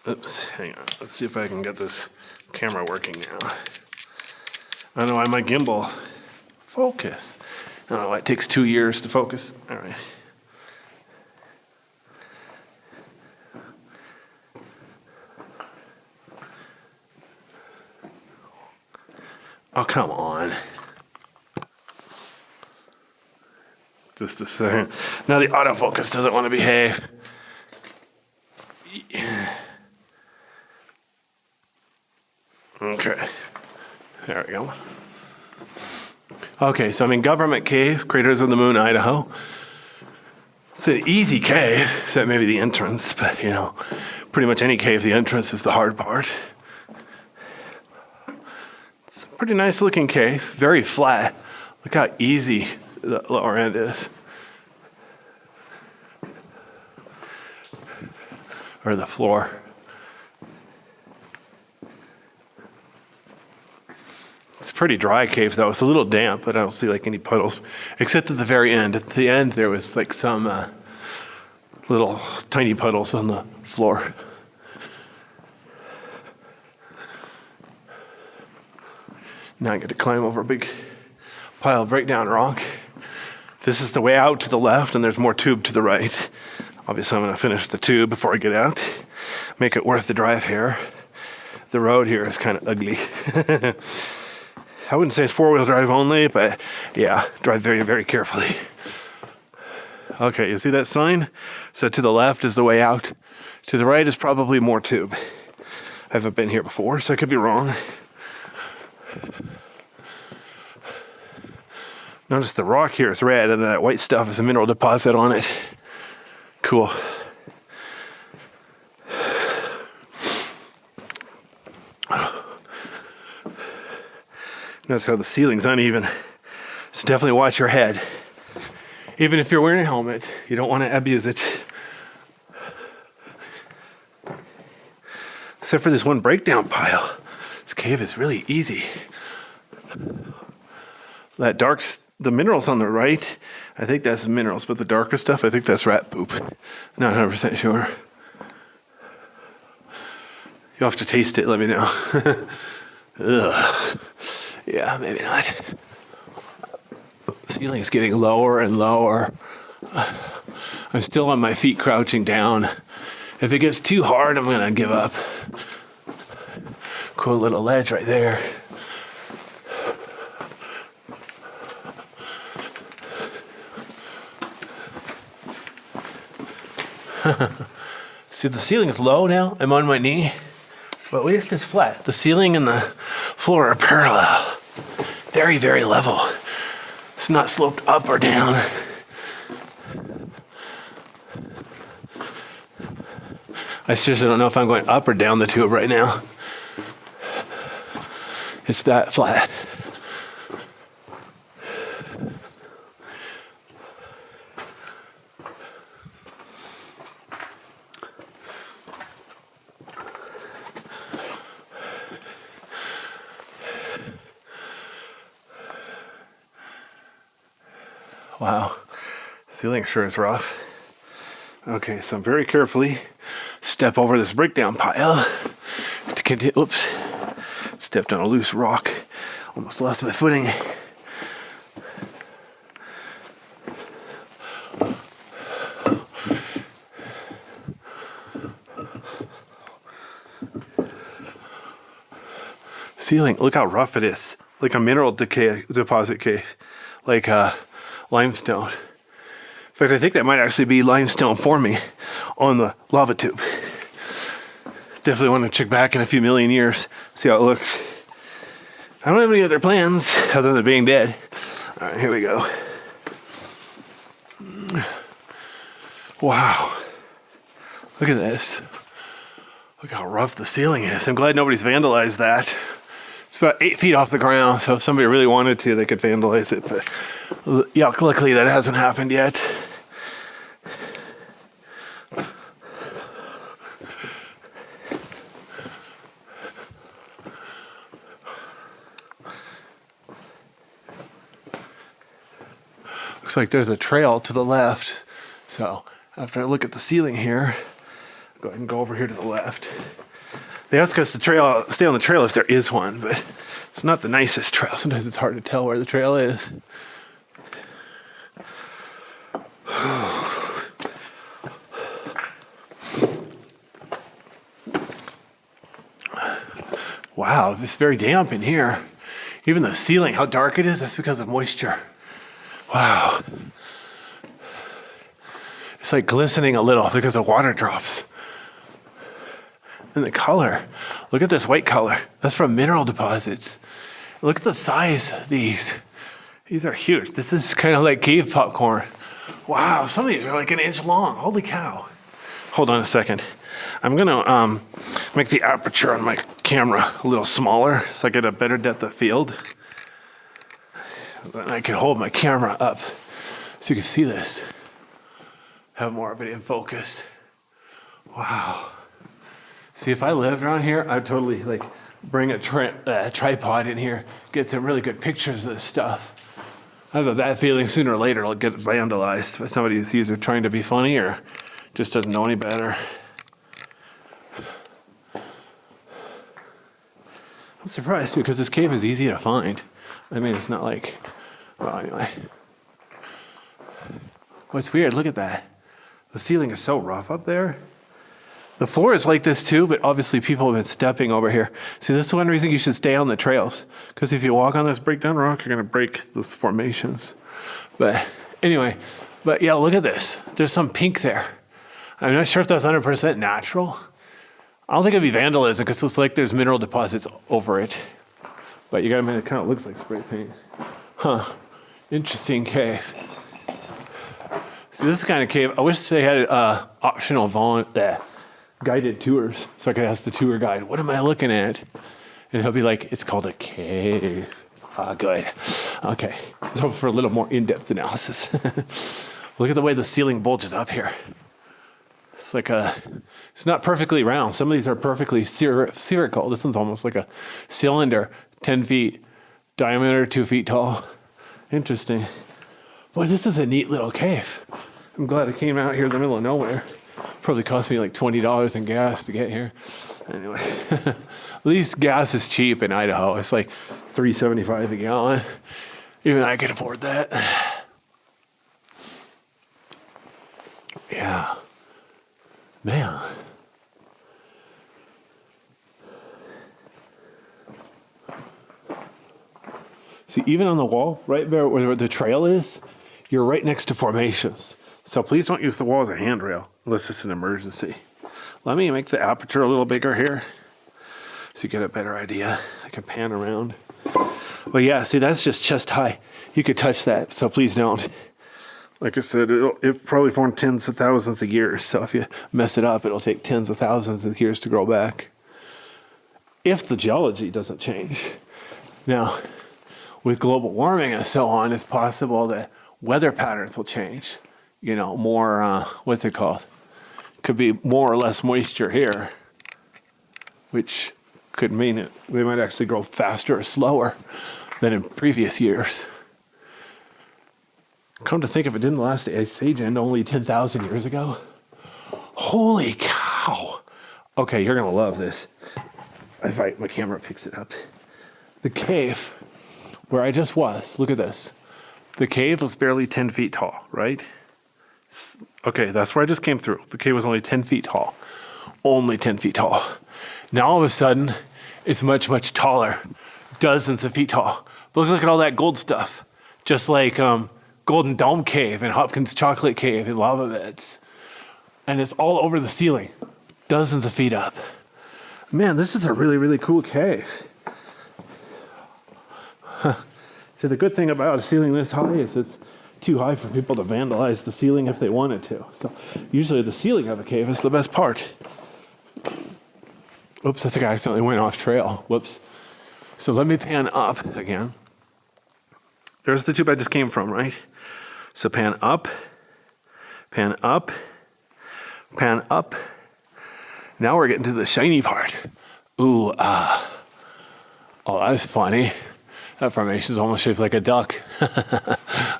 Oops, hang on. Let's see if I can get this camera working now. I don't know why my gimbal focus. I don't know why it takes 2 years to focus. All right. Oh, come on. Just a second. Now the autofocus doesn't want to behave. Okay. There we go. Okay, so I'm in Government Cave, Craters of the Moon, Idaho. It's an easy cave, except maybe the entrance, but pretty much any cave, the entrance is the hard part. It's a pretty nice looking cave, very flat. Look how easy the lower end is. Or the floor. It's a pretty dry cave though. It's a little damp, but I don't see like any puddles. Except at the very end. At the end there was like some little tiny puddles on the floor. Now I get to climb over a big pile of breakdown rock. This is the way out to the left, and there's more tube to the right. Obviously, I'm going to finish the tube before I get out. Make it worth the drive here. The road here is kind of ugly. I wouldn't say it's four-wheel drive only, but yeah, drive very, very carefully. Okay, you see that sign? So to the left is the way out. To the right is probably more tube. I haven't been here before, so I could be wrong. Notice the rock here is red, and that white stuff is a mineral deposit on it. Cool. Notice how the ceiling's uneven. So definitely watch your head. Even if you're wearing a helmet, you don't want to abuse it. Except for this one breakdown pile. This cave is really easy. That the minerals on the right, I think that's minerals, but the darker stuff, I think that's rat poop. Not 100% sure. You'll have to taste it, let me know. Ugh. Yeah, maybe not. The ceiling is getting lower and lower. I'm still on my feet crouching down. If it gets too hard, I'm gonna give up. Cool little ledge right there. See, the ceiling is low now. I'm on my knee. But at least it's flat. The ceiling and the floor are parallel. Very, very level. It's not sloped up or down. I seriously don't know if I'm going up or down the tube right now. It's that flat. Wow, ceiling sure is rough. Okay, so I'm very carefully step over this breakdown pile to continue. Oops, stepped on a loose rock. Almost lost my footing. Ceiling, look how rough it is. Like a mineral deposit cave. Like limestone. In fact, I think that might actually be limestone forming on the lava tube. Definitely want to check back in a few million years, see how it looks. I don't have any other plans other than being dead. All right, here we go. Wow. Look at this. Look how rough the ceiling is. I'm glad nobody's vandalized that. It's about 8 feet off the ground, so if somebody really wanted to, they could vandalize it. But yeah, luckily that hasn't happened yet. Looks like there's a trail to the left. So after I look at the ceiling here, I'm go ahead and go over here to the left. They ask us to stay on the trail if there is one, but it's not the nicest trail. Sometimes it's hard to tell where the trail is. Wow, it's very damp in here. Even the ceiling, how dark it is, that's because of moisture. Wow. It's like glistening a little because of water drops. And the color, look at this white color. That's from mineral deposits. Look at the size of these. These are huge. This is kind of like cave popcorn. Wow, some of these are like an inch long. Holy cow. Hold on a second. I'm gonna make the aperture on my camera a little smaller so I get a better depth of field. Then I can hold my camera up so you can see this. Have more of it in focus. Wow. See, if I lived around here, I'd totally like bring a tripod in here, get some really good pictures of this stuff. I have a bad feeling sooner or later it'll get vandalized by somebody who's either trying to be funny or just doesn't know any better. I'm surprised too, because this cave is easy to find. I mean, it's not like, well, anyway. What's weird, look at that. The ceiling is so rough up there. The floor is like this too, but obviously people have been stepping over here. See, this is one reason you should stay on the trails, because if you walk on this breakdown rock, you're gonna break those formations. But anyway, but yeah, look at this. There's some pink there. I'm not sure if that's 100% natural. I don't think it'd be vandalism because it's like there's mineral deposits over it. But you gotta admit, it kind of looks like spray paint. Huh, interesting cave. See, this kind of cave, I wish they had optional guided tours so I could ask the tour guide, what am I looking at? And he'll be like, it's called a cave. Ah, good. Okay, so for a little more in-depth analysis. Look at the way the ceiling bulges up here. It's like it's not perfectly round. Some of these are perfectly spherical. This one's almost like a cylinder, 10 feet diameter, 2 feet tall. Interesting. Boy, this is a neat little cave. I'm glad I came out here in the middle of nowhere. Probably cost me like $20 in gas to get here. Anyway, at least gas is cheap in Idaho. It's like $3.75 a gallon. Even I could afford that. Yeah. Man. See, even on the wall, right there where the trail is, you're right next to formations. So please don't use the wall as a handrail unless it's an emergency. Let me make the aperture a little bigger here so you get a better idea. I can pan around. But yeah, see, that's just chest high. You could touch that, so please don't. Like I said, it probably formed tens of thousands of years. So if you mess it up, it'll take tens of thousands of years to grow back. If the geology doesn't change. Now, with global warming and so on, it's possible that weather patterns will change. You know, more, what's it called? Could be more or less moisture here, which could mean it, they might actually grow faster or slower than in previous years. Come to think of it, didn't the last ice age end only 10,000 years ago? Holy cow. Okay, you're gonna love this. If my camera picks it up. The cave where I just was, look at this. The cave was barely 10 feet tall, right? Okay, that's where I just came through. The cave was only 10 feet tall. Only 10 feet tall. Now all of a sudden, it's much, much taller. Dozens of feet tall. But look at all that gold stuff. Just like Golden Dome Cave and Hopkins Chocolate Cave and lava beds. And it's all over the ceiling. Dozens of feet up. Man, this is a really, really cool cave. So the good thing about a ceiling this high is it's too high for people to vandalize the ceiling if they wanted to. So usually the ceiling of a cave is the best part. Oops, I think I accidentally went off trail. Whoops. So let me pan up again. There's the tube I just came from, right? So pan up, pan up, pan up. Now we're getting to the shiny part. Ooh, ah. Oh, that's funny. That formation is almost shaped like a duck.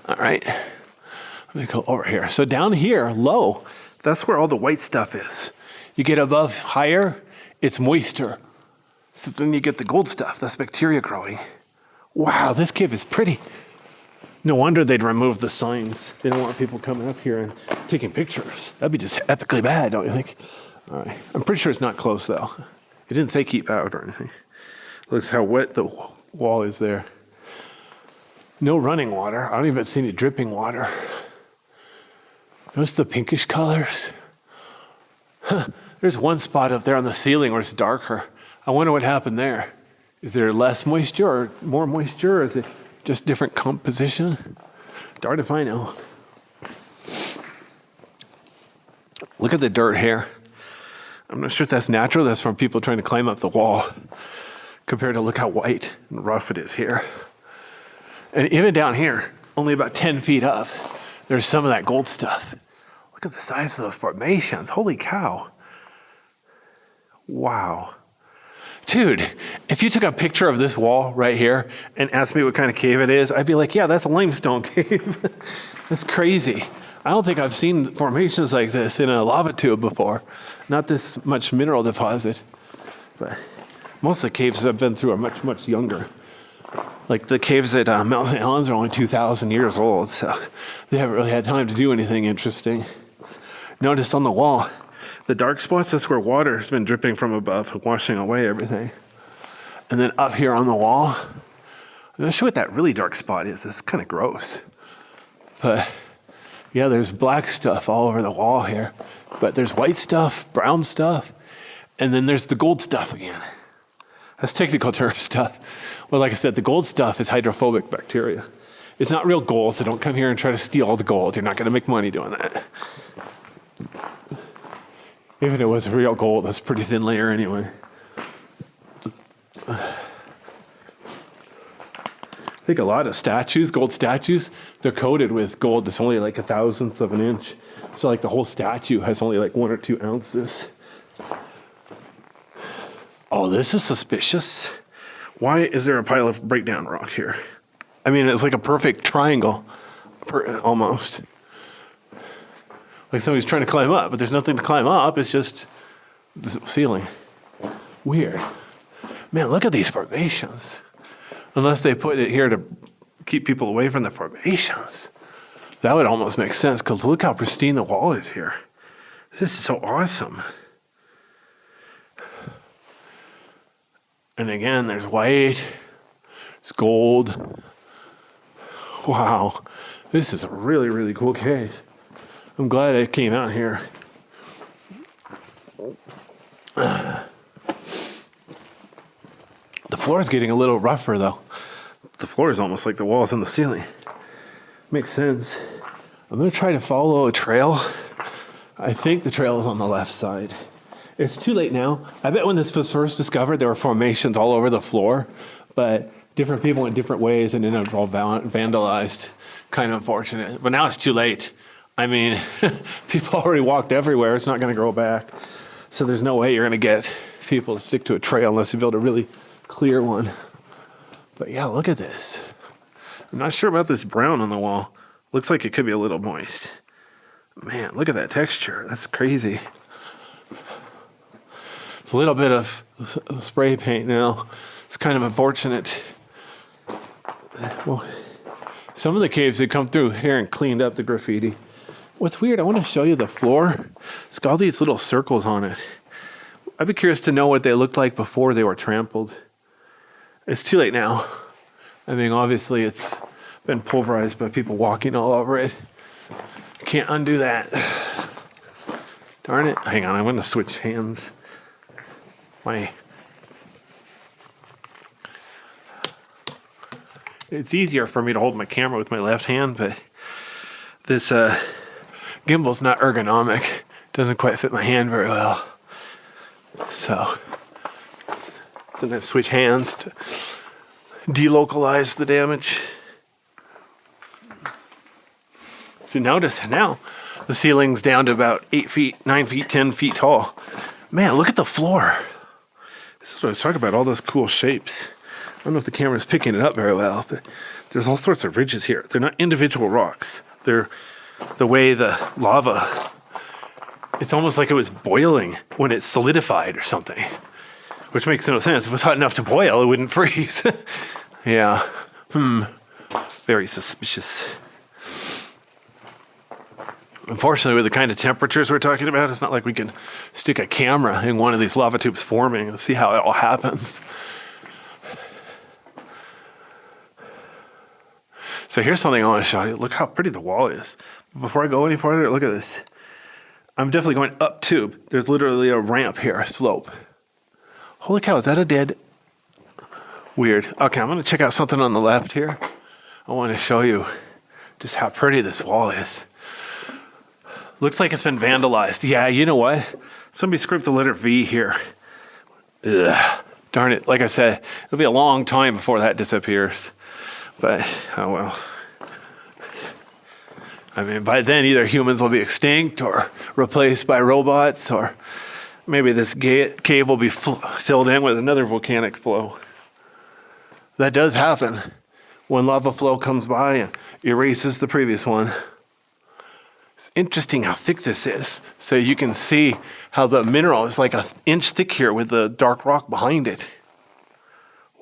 All right, let me go over here. So down here, low, that's where all the white stuff is. You get above higher, it's moisture. So then you get the gold stuff. That's bacteria growing. Wow, this cave is pretty. No wonder they'd remove the signs. They don't want people coming up here and taking pictures. That'd be just epically bad, don't you think? All right. I'm pretty sure it's not close, though. It didn't say keep out or anything. Looks how wet the wall is there. No running water. I don't even see any dripping water. Notice the pinkish colors? Huh. There's one spot up there on the ceiling where it's darker. I wonder what happened there. Is there less moisture or more moisture, or is it just different composition? Darn if I know. Look at the dirt here. I'm not sure if that's natural. That's from people trying to climb up the wall. Compared to look how white and rough it is here. And even down here, only about 10 feet up, there's some of that gold stuff. Look at the size of those formations. Holy cow. Wow. Dude, if you took a picture of this wall right here and asked me what kind of cave it is, I'd be like, yeah, that's a limestone cave. That's crazy. I don't think I've seen formations like this in a lava tube before. Not this much mineral deposit. But most of the caves I've been through are much, much younger. Like the caves at Mount St. Helens are only 2,000 years old, so they haven't really had time to do anything interesting. Notice on the wall, the dark spots, that's where water has been dripping from above, washing away everything. And then up here on the wall, I'm not sure what that really dark spot is. It's kind of gross. But yeah, there's black stuff all over the wall here. But there's white stuff, brown stuff, and then there's the gold stuff again. That's technical term stuff. Well, like I said, the gold stuff is hydrophobic bacteria. It's not real gold, so don't come here and try to steal all the gold. You're not going to make money doing that. Even if it was real gold, that's a pretty thin layer anyway. I think a lot of statues, gold statues, they're coated with gold that's only like 1,000th of an inch. So like the whole statue has only like 1 or 2 ounces. Oh, this is suspicious. Why is there a pile of breakdown rock here? I mean, it's like a perfect triangle, almost. Like somebody's trying to climb up, but there's nothing to climb up. It's just the ceiling. Weird. Man, look at these formations. Unless they put it here to keep people away from the formations. That would almost make sense, because look how pristine the wall is here. This is so awesome. And again, there's white, it's gold. Wow, this is a really, really cool cave. I'm glad I came out here. The floor is getting a little rougher, though. The floor is almost like the walls and the ceiling. Makes sense. I'm going to try to follow a trail. I think the trail is on the left side. It's too late now. I bet when this was first discovered, there were formations all over the floor, but different people went different ways and ended up all vandalized. Kind of unfortunate. But now it's too late. I mean, people already walked everywhere. It's not going to grow back. So there's no way you're going to get people to stick to a trail unless you build a really clear one. But yeah, look at this. I'm not sure about this brown on the wall. Looks like it could be a little moist. Man, look at that texture. That's crazy. It's a little bit of spray paint now. It's kind of unfortunate. Well, some of the caves that come through here and cleaned up the graffiti. What's weird, I want to show you the floor. It's got all these little circles on it. I'd be curious to know what they looked like before they were trampled. It's too late now. I mean, obviously it's been pulverized by people walking all over it. Can't undo that. Darn it. Hang on, I'm going to switch hands. It's easier for me to hold my camera with my left hand, but this gimbal's not ergonomic. Doesn't quite fit my hand very well. So sometimes switch hands to delocalize the damage. So notice now the ceiling's down to about 8 feet, 9 feet, 10 feet tall. Man, look at the floor. This is what I was talking about, all those cool shapes. I don't know if the camera's picking it up very well, but there's all sorts of ridges here. They're not individual rocks. They're the way the lava It's almost like it was boiling when it solidified or something, which makes no sense. If it was hot enough to boil, it wouldn't freeze. Yeah. Very suspicious. Unfortunately, with the kind of temperatures we're talking about, it's not like we can stick a camera in one of these lava tubes forming and see how it all happens. So here's something I want to show you. Look how pretty the wall is. Before I go any further, look at this. I'm definitely going up tube. There's literally a ramp here, a slope. Holy cow, is that a dead? Weird. Okay, I'm going to check out something on the left here. I want to show you just how pretty this wall is. Looks like it's been vandalized. Yeah, you know what? Somebody scripted the letter V here. Ugh, darn it. Like I said, it'll be a long time before that disappears. But, oh well. I mean, by then either humans will be extinct or replaced by robots, or maybe this cave will be filled in with another volcanic flow. That does happen when lava flow comes by and erases the previous one. It's interesting how thick this is. So you can see how the mineral is like an inch thick here with the dark rock behind it.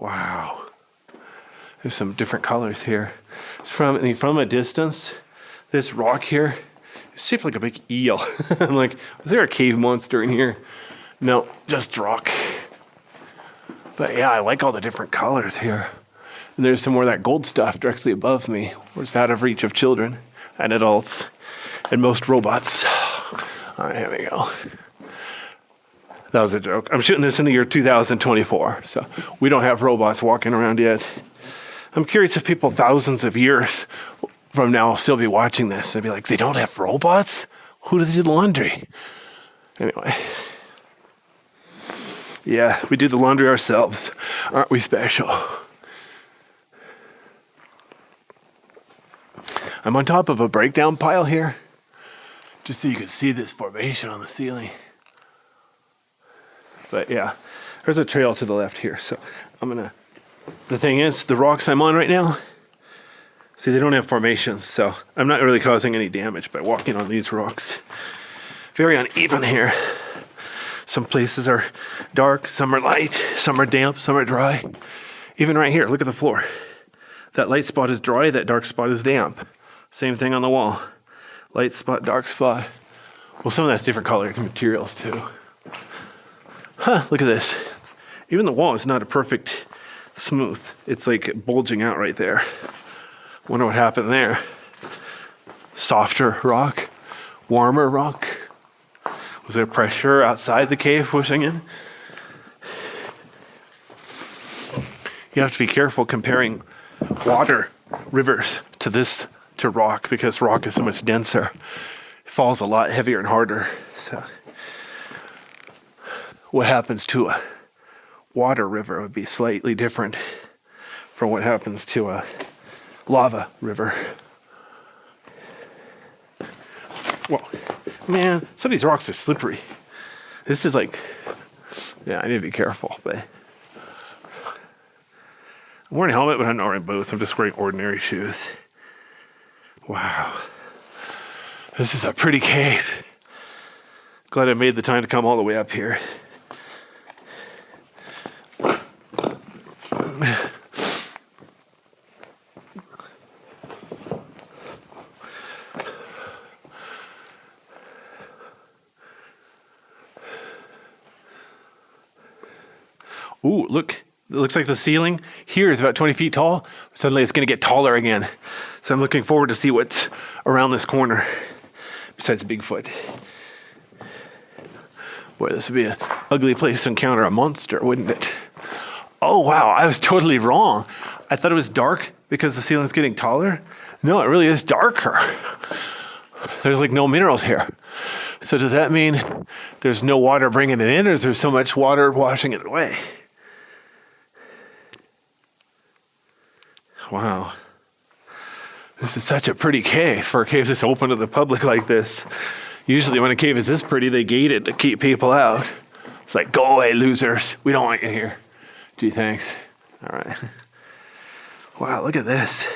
Wow. There's some different colors here. It's from a distance, this rock here is shaped like a big eel. I'm like, is there a cave monster in here? No, just rock. But yeah, I like all the different colors here. And there's some more of that gold stuff directly above me, where it's out of reach of children and adults and most robots. All right, here we go. That was a joke. I'm shooting this in the year 2024, so we don't have robots walking around yet. I'm curious if people thousands of years from now will still be watching this and be like, they don't have robots? Who does do the laundry? Anyway. Yeah, we do the laundry ourselves. Aren't we special? I'm on top of a breakdown pile here, just so you can see this formation on the ceiling. But yeah, there's a trail to the left here. So the thing is, the rocks I'm on right now, see, they don't have formations, so I'm not really causing any damage by walking on these rocks. Very uneven here. Some places are dark, some are light, some are damp, some are dry. Even right here, look at the floor. That light spot is dry, that dark spot is damp. Same thing on the wall. Light spot, dark spot. Well, some of that's different colored materials too. Huh, look at this. Even the wall is not a perfect smooth. It's like bulging out right there. Wonder what happened there. Softer rock, warmer rock. Was there pressure outside the cave pushing in? You have to be careful comparing water, rivers, to rock, because rock is so much denser. It falls a lot heavier and harder. So what happens to a water river would be slightly different from what happens to a lava river. Well, man, some of these rocks are slippery. This is like, yeah, I need to be careful, but I'm wearing a helmet, but I'm not wearing boots. I'm just wearing ordinary shoes. Wow. This is a pretty cave. Glad I made the time to come all the way up here. Ooh, look. It looks like the ceiling here is about 20 feet tall. Suddenly it's going to get taller again. So I'm looking forward to see what's around this corner besides Bigfoot. Boy, this would be an ugly place to encounter a monster, wouldn't it? Oh, wow, I was totally wrong. I thought it was dark because the ceiling's getting taller. No, it really is darker. There's like no minerals here. So does that mean there's no water bringing it in, or is there so much water washing it away? Wow. This is such a pretty cave for a cave that's open to the public like this. Usually when a cave is this pretty, they gate it to keep people out. It's like, go away, losers. We don't want you here. Gee, thanks. All right. Wow, look at this.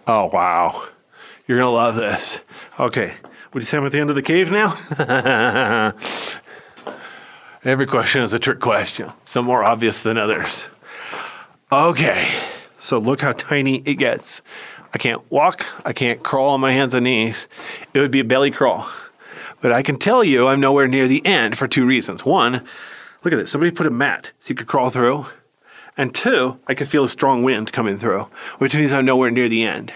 Oh, wow. You're going to love this. Okay. Would you say I'm at the end of the cave now? Every question is a trick question. Some more obvious than others. Okay. So look how tiny it gets. I can't walk. I can't crawl on my hands and knees. It would be a belly crawl. But I can tell you I'm nowhere near the end for 2 reasons. 1, look at this. Somebody put a mat so you could crawl through. And 2, I could feel a strong wind coming through, which means I'm nowhere near the end.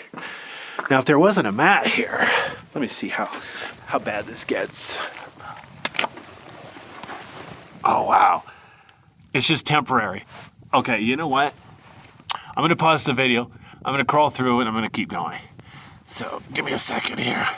Now, if there wasn't a mat here, let me see how bad this gets. Oh, wow. It's just temporary. Okay, you know what? I'm going to pause the video. I'm going to crawl through and I'm going to keep going. So give me a second here.